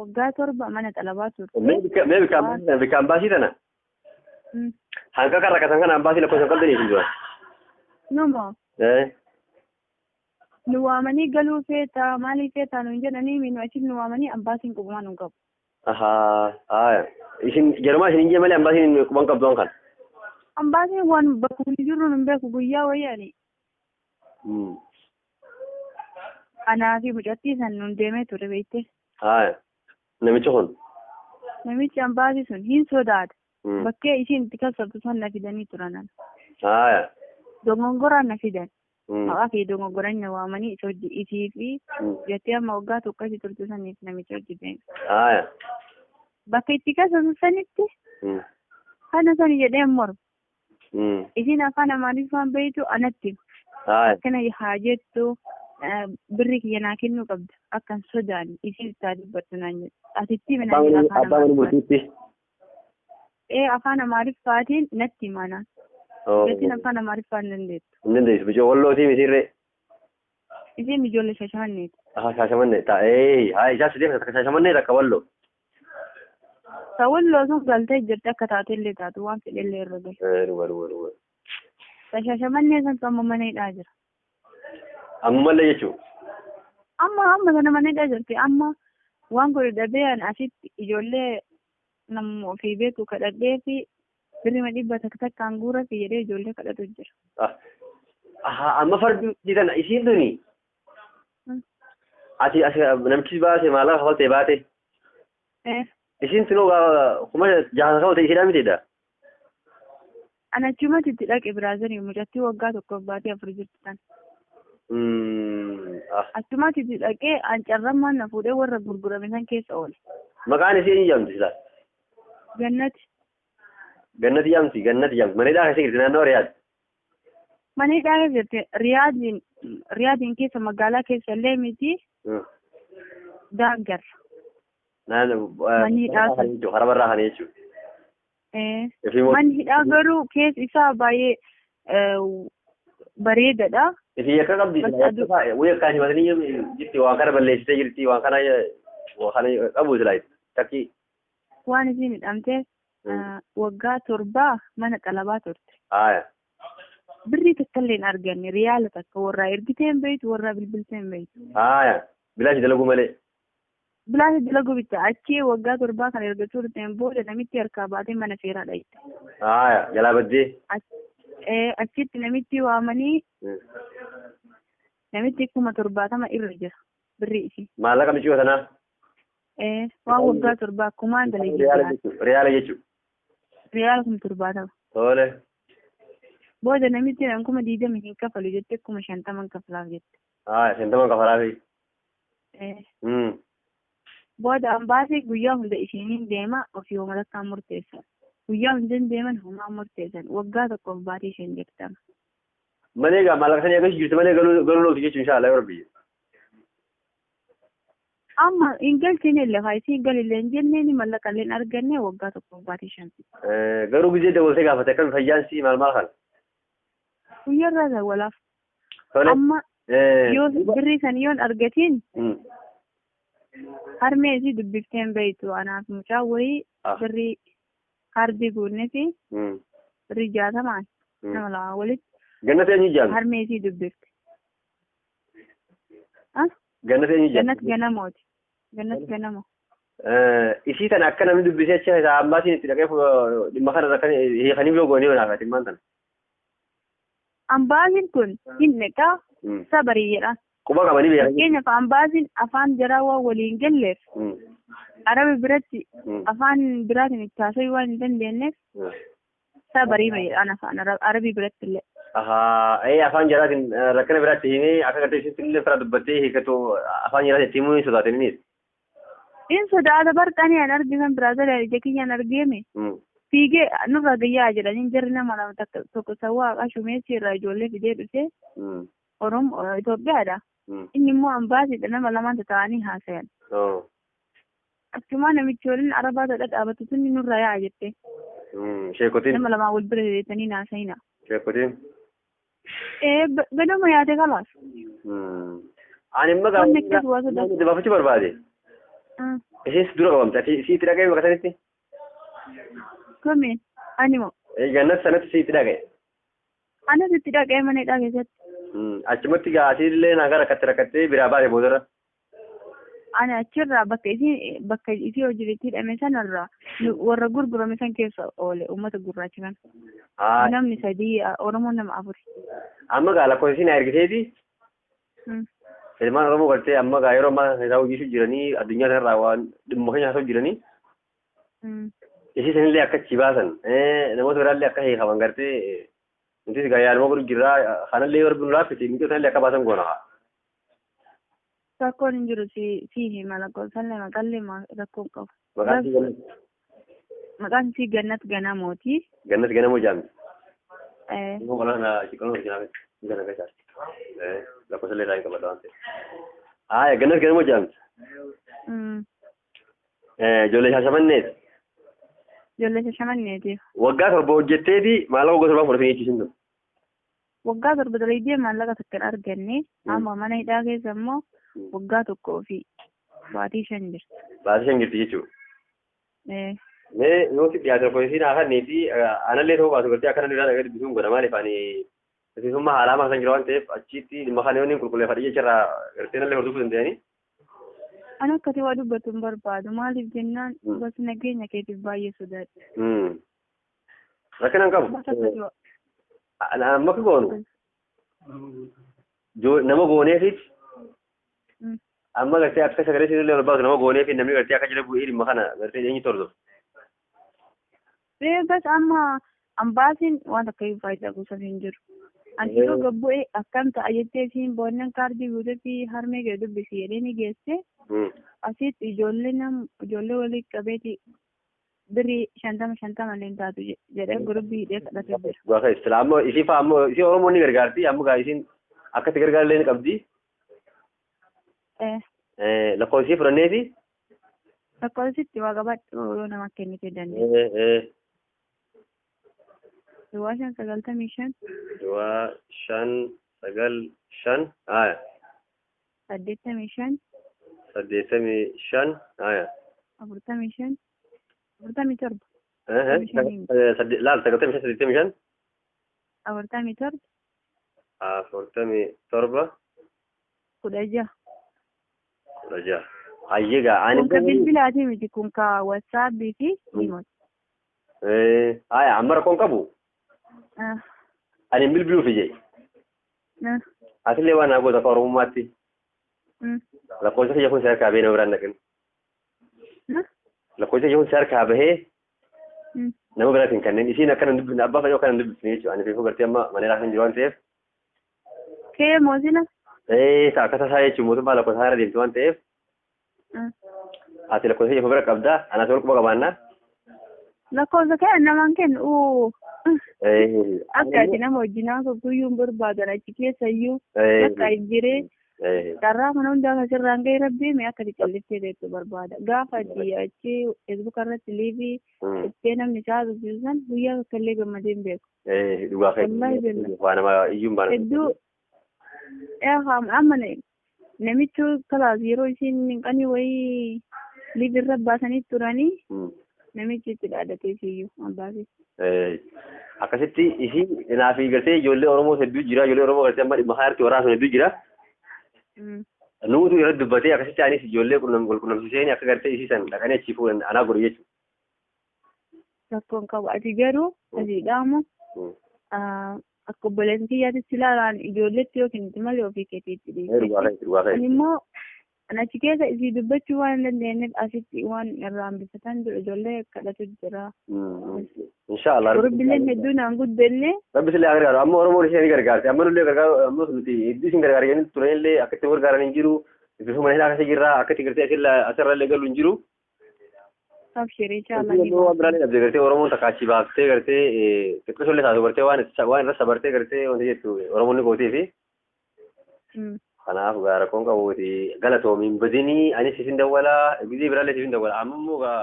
waggaa torba mana xalabaa turte. Mee bikaan baasii tana. Hanga kan rakkatan kana baasii lakkoofsa qabdanii hin jiran. Numa. Nu waamanii galuu feeta maalii feetaa nuun jedhanii minu achi nu waamanii ambaasiin qubumaa nuun qabu. Isin jarumaa isin injee malee ambaasiin quban qabdu kan. Ambaasiin waan bakka kun jirru nun beeku guyyaa wayyaani. Anaa fi mucattii san nun deemee ture beekte. Namichi kun. Namichi ambaasii sun hin sodaata. Bakkee isiin itti kasabtu san na fidanii turanan. Dogongoraan na fidan. Maqaa fi dogongoraan na waamanii isii fi jettee amma waggaa tokko asii turtu saniif namicha hojjetan. Bakka itti kasabtu sanitti kana sani jedhee mormu. Isiin afaan Amaariffaan beektu anatti. Akkana haa jettu birri kiyya naa kennuu qabda akkan sodaan isiin itti dubbattu naan jedhu. Asitti minaan afaan Amaariffaatiin natti himanaa. Gatiin afaan Amaariffaan dandeettu. Hin dandeessu. Bijoo wallootii misiirree. Isiin ijoollee Shaashamanneeti. Shaashamannee isaa si deemsa Shaashamannee takka walloo. Ta walloo sun galtee jirti akka taatellee taatu waan fedhellee irra galu. Ta Shaashamannee san amma mana hidhaa jira. Ammallee jechuudha. Amma sana mana hidhaa jirti. Amma waan godhe dhabee asitti ijoollee nama ofii beeku kadhadhee fi birrima dhibba takkaan guura fi jedhee ijoollee kadhatu jira. Amma fardi jiran isiin tuni. Ati namichi baase maalaaf hafaltee baate. Isiin tunoo kuma jaha kawwate isiidhaa mitiidha. Ana achumatti itti dhaqe biraazanii mucattii waggaa tokkoof baatee afur jirti tan. Achumatti itti dhaqee ancarrammaan na fuudhee warra gurgurame san keessa oole. Maqaan isii eenyu jedhamti silaa? Gannati. Gannati jedhamti. Mana hidhaa keessa jirti naannoo Riyaad. Mana hidhaa keessa jirti. Riyaadiin keessa magaalaa keessa illee miti. Daaggarra. Manni hidhaa harabarraa kana jechuudha. Manni hidhaa garuu keessi isaa baay'ee bareedadha. Isin akka qabdi wayii akkaan himatanii jirti waan kana balleessitee jirti waan kana qabu silaa takkii. Waan isin hidhamtee waggaa torbaa mana xalabaa turte. Birrii takkallee hin arganne riyaala takka warraa ergitee hin beektu warraa bilbiltee hin beektu. Bilaashi dalaguu malee. Bilaashi dalaguu bitta achii waggaa torbaa kan erga turteen booda namitti harkaa baatee mana seeraa dhayite. Jalaa baddee. Achitti namitti waamanii namitti 70,000 irra jira birrii isii. Maallaqa michuu sanaa? Waan waggaa torbaa akkumaan dalagee Riyaala jechuudha. Riyaala 70,000. Tole. Booda namitti 20,000 hin kafalu jettee 50,000 kafalaaf jette. 50 kafalaafi. Booda ambaasii guyyaa hunda isheen deema ofii homatakkaan murteessan. Guyyaa hunda deeman homaa murteessan. Waggaa tokkoof baatee isheen jettama. Malee egaa maallaqa sanii akkasii jirti malee galuu looti jechuun inshaallah yoo rabbi. Amma hin galchine lafa isii galillee hin jenneen maallaqallee hin arganne waggaa tokkoof baatee shanti. Garuu gizee dabaltee gaafate akkam fayyaansi maal kana? Guyyarraa dawwalaaf. Amma yoo birrii san yoon argatiin harmee isii dubbiftee hin beektu anaaf mucaa wayii birrii kaardii guunnee fi birrii 60 nama lama walitti. Gannat eenyu jaallu? Harmee isii dubbifte. Gannat eenyu jaallu? Gannat ganamooti. Gannat ganamoo. Isii tana akka namni dubbisee achi ambaasiin itti dhaqee dhimma kana hiikanii biroo goonee oolaa dhimmaan tana. Ambaasiin kun hin neqaa sabarii jedha. Quba qabanii beekan. Fakkeenyaaf ambaasiin afaan jaraa waan waliin galleef arabi biratti afaan biraatiin itti haasawuu waan hin dandeenyeef sabarii jedhaan afaan arabii biratti illee. Afaan jaraatiin rakkina biraatti himee akka gartee isitti illee fira dubbattee hiikatu afaan jaraatiin itti himuu hin sodaataninis. In sodaata barqanii an argisan biraazilaa ija kiyyaan argeeme. Fiigee nurra gayyaa jedhanii jarri nama lama tokko sawwaa qashumeessi irraa ijoollee fidee dhufee Oromoo Itoophiyaadha. Inni immoo ambaasiidha nama lamaan ta'anii haasayan. Akkuma namichi waliin arabaa ta'aa dhaabatu sunni nurra yaa jette. Sheekotiin. Nama lamaan wal bira deetanii haasayina. Sheekotiin. Gadama yaate kalaas. Ani immoo gaafa baafachi barbaade. Isis dura qabamte siiti dhaga'e bakka sanitti. Kamiin ani moo Gannat sanatti siiti dhaga'e. anas itti dhaqee maneedhaa keessatti. Achumatti gaasiillee nagaa rakkattee biraa baate boodarra. Ani achirraa bakka isii hojiitti hidhame sanarraa warra gurgurame san keessa oole uummata gurraacha kan. Namni 3 Oromoon nama 4. Amma gaa lakkoofsi na ergiteeti. Ilmaan Oromoo galtee amma gaa yeroo ammaa isaa hojiisu jiranii addunyaa kanarraa waan dhimma keenya haasa'u jiranii. Isii sanillee akka achi baasan namoota biraallee akka hiikaman gartee nutis gaa yaaluma godhu jirraa kanallee yoo arginu laaffiti miidhoo sanillee akka baasan goona. Rakkoon hin jiru si hima lakkoofsallee maqaallee rakkoon qabu. Maqaan isii Gannat Ganamooti. Gannat Ganamoo jaamti. Walaana ciqiloo hojjetaame gana gachaati. Lakkoofsallee irraa hin qabata waan ta'eef. Gannat Ganamoo jaamti. Ijoollee Shaashamanneeti. Ijoollee Shaashamanneeti. Waggaa 7 hojjetteeti maallaqa waggaa 7 fudhatanii jechuun jiru. Waggaa 7 dalaydee maallaqa takka hin arganne amma mana hidhaa keessa immoo waggaa 1 fi baatii 5 jirti. Baatii 5 jirti jechuudha. Yoo si dhiyaate poolisiin haa kanneeti anallee ta'uu baatu gartee akkana dhiiraan agarri bisuun godha maaliif ani barsiisummaa haalaa maasan jira waan ta'eef achitti dhimma kana yoonni qulqulleeffadhe jecharraa gartee nallee hordofuu danda'anii. Ani akkasii waa dubbatu hin barbaadu maaliif jennaan gosa nageenya keetiif baay'ee sodaadha. Rakkinaan qabu. Amma akka goonu nama gooneefit amma gartee akka sagalee sinillee barbaadu nama gooneefit namni gartee akka jala bu'ee dhimma kana gartee eenyu tordof. Bas amma ambaasiin waan akka faayidaa kuusan hin jiru. Ani yeroo gabbu'ee akkam ta'a jettee siin boonnan kaardii guutee fi harmee gadi dubbisi jedhee ni geesse. Asitti ijoollee walii qabeeti birrii 50 illee taatu jedhee gurubbii hidhee kadhatee jira. Gaafa islaama isii fa'aa ammoo isii Oromoo ni gargaarti amma gaa isiin akkatti gargaarullee ni qabdi. Lakkoofsii fudhanneeti. Lakkoofsitti waa qabaadhu yoo nama kennite dandeenya. Duwwaa 595. Duwwaa 595. 85. 85. 45. 47. Laal 85. 47. 47. 16. 16. Ayyiga ani kun ka bilbilaati miti kun ka WhatsApp fi email. Amma rakkoon qabu. Ani bilbiluu fi jee. Asillee waan naa goota akka Oromummaatti. Lakkoofsa kiyya kun sadarkaa bahee nama biraan naqin. Lakkoofsa kiyya kun sadarkaa bahee nama biraatiin kanneen isiin akkana hin dubbifne abbaa fayyoo akkana hin dubbifne jechuudha. Ani fiifuu gartee amma maneeraa kan jiru waan ta'eef. Kee moosina? Akka tasaa jechuun mootummaa lakkoofsa haara deemtu waan ta'eef. Ati lakkoofsa kiyya bira qabdaa anaas wal quba qabaannaa. Lakkoofsa kee namaan kennu akka ati nama wajjinaa guyyuun barbaadan achi keessa iyyuu akka jiree carraa kana hundaa asirraan gahee rabbiime akka ati calliftee deettu barbaada. Gaafa ati achi feesbuuka irratti liivii ittee namni isaa dubbisan guyyaa akka illee gammadee hin beeku. Dhugaa fayyadu waan nama iyyuu hin baane. Hedduu amma namichi kalaas yeroo isiin hinqanii wayii liivii irra baasanii turanii namichi itti dhaadhatee iyyuu abbaasi. Akkasitti isii naaf gartee ijoollee Oromoo hedduu jira ijoollee Oromoo gartee amma dhimma haarti waraana hedduu jira. Nuutu irratti dubbatee akkasitti anis ijoollee wal qunnamsiiseen akka gartee isiisan dhaqanii achi fuudhan anaa godhu jechuudha. Rakkoon qabu ati garuu asii dhaamu akka obboleessa kiyyaatti ilaalaan ijoolleetti yookiin itti malee ofii keetiitti dhiyeessu. Ani immoo achi keessa isii dubbachuu waan hin dandeenyeef asitti waan irraa hambifatan jiru ijoollee kadhatu jira. Inshaallah. Gurubbileen hedduu naan guddenne. Rabbi sillee gargaaru amma Oromoon ishee ni gargaarti amma nullee gargaaru amma nuti hedduu isin gargaaru jennee turanillee akka itti gargaaran hin jiru bifa mana akkasii jirraa akka itti gartee asirra illee galu hin jiru. Abshirii caalaa. Waan biraallee dhabdee gartee Oromoon takka achi baaftee gartee xiqqisollee taatu gartee waan irra sabartee gartee wanti jettu Oromoon ni gootee fi. Kanaaf gaa rakkoon qabuuti galatoomiin badinii anis isin dawwalaa gizee biraallee isin dawwala amma immoo gaa